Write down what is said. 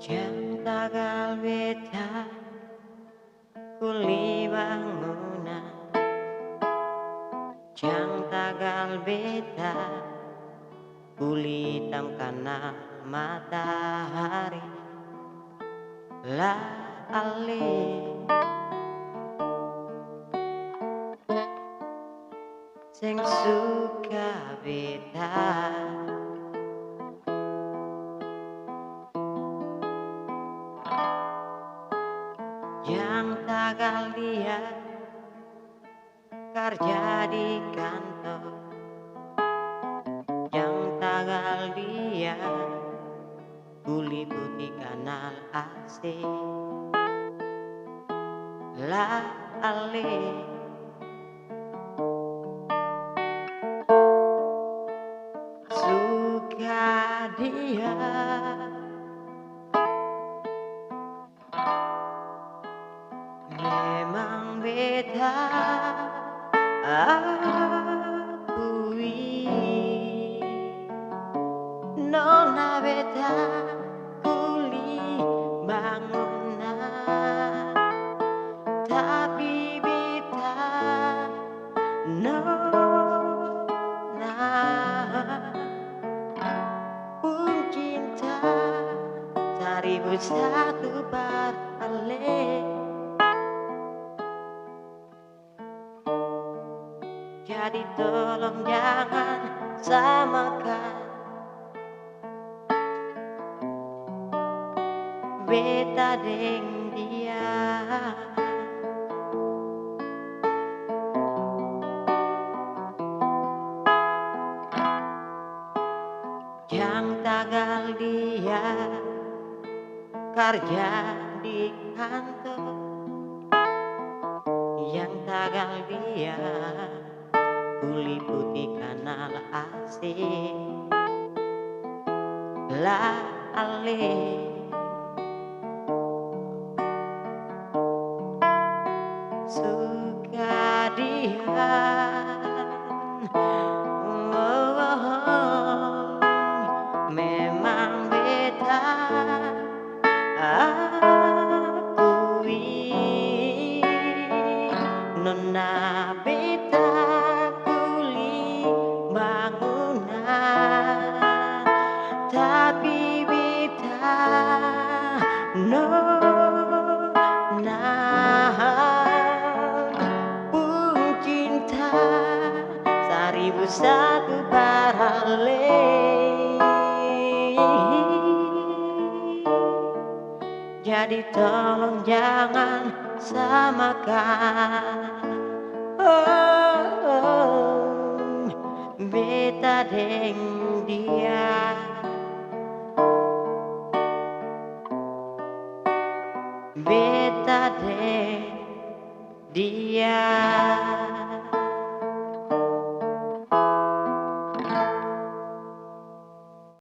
Jam tagal beta kuli bangunan, jam tagal beta kuli hitam karena matahari la ale sing suka beta. Yang tagal dia kerja di kantor, yang tagal dia kuli putih kanal AC la ale suka dia. Memang beta akui, nona beta kuli bangunan, tapi beta nona pun cinta 1001 beralih. Jadi tolong jangan samakan beta deng dia. Yang tagal dia kerja di kantor, yang tagal dia kuli putih kanal AC la ale suka dia. Memang beta akui, nona beta kuli bangunan, tapi beta nona pun cinta 1001 beralih. Jadi tolong jangan samakan beta deng dia. Beta deng dia.